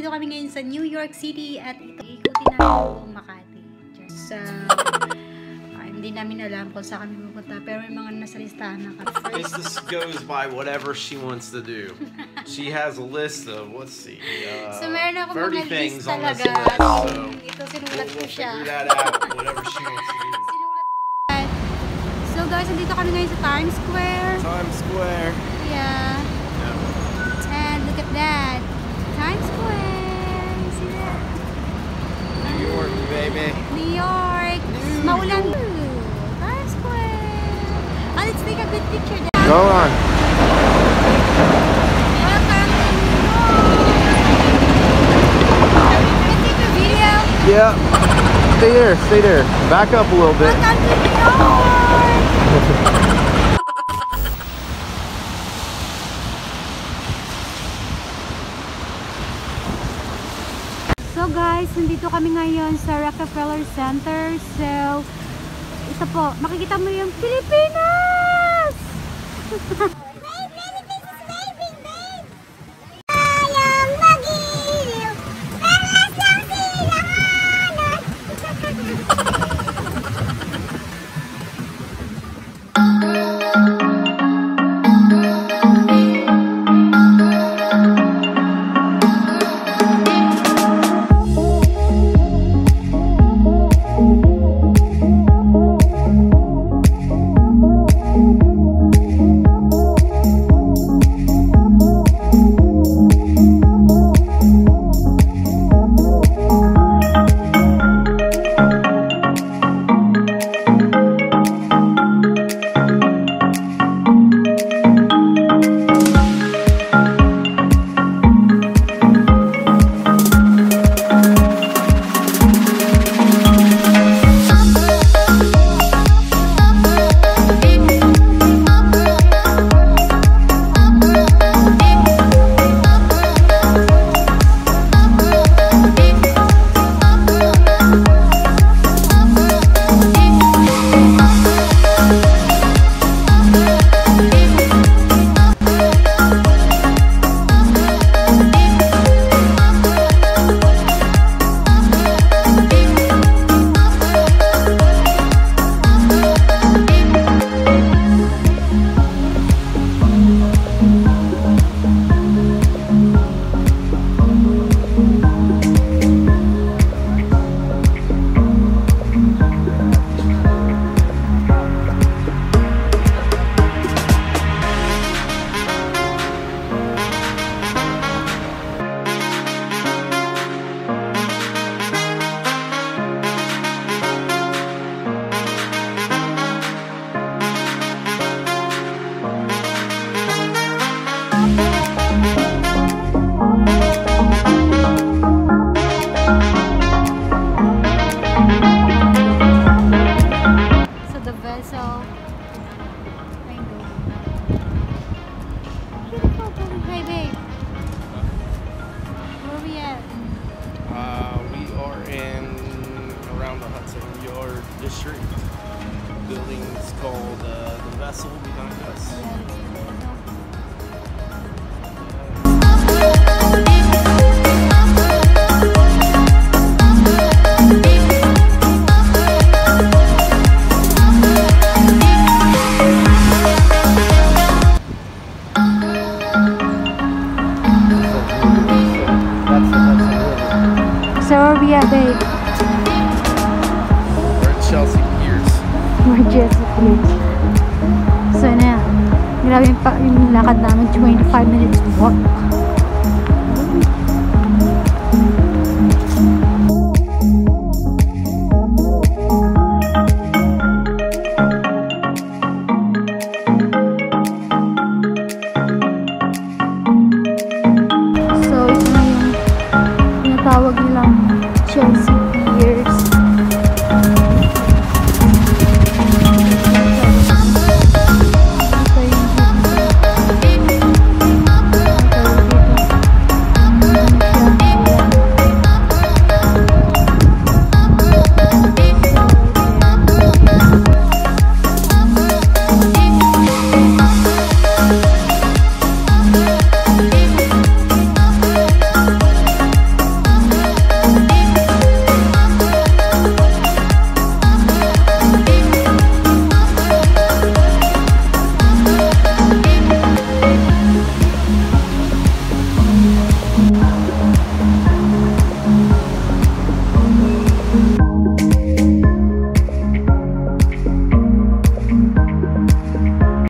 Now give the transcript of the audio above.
nandito kami ngayon sa New York City at ito, ikutin namin buong Makati. Just, hindi namin alam kung saan kami pupunta, pero may mga nasa listahan na kami. This goes by whatever she wants to do. She has a list of, let's see, so meron ako 30 mga things list on this talaga. list. So Ito, sinulat ko we'll siya. figure that out, whatever she wants to do. So guys, nandito kami ngayon sa Times Square. Times Square. Yeah. And look at that. Times Square. See that? New York, baby. New York. Maulan. Times Square. Oh, let's take a good picture there. Go on. Welcome to New York. Can I take a video? Yeah. Stay there. Back up a little bit. Welcome to New York. So guys, nandito kami ngayon sa Rockefeller Center. So, ito po, makikita mo yung Pilipinas! District. Building is called the Vessel behind us. So where are we at, babe? Chelsea Piers. We're Chelsea Piers. So na, grabe yung lakad namin, 25 minutes walk. So ito na yung tinatawag nila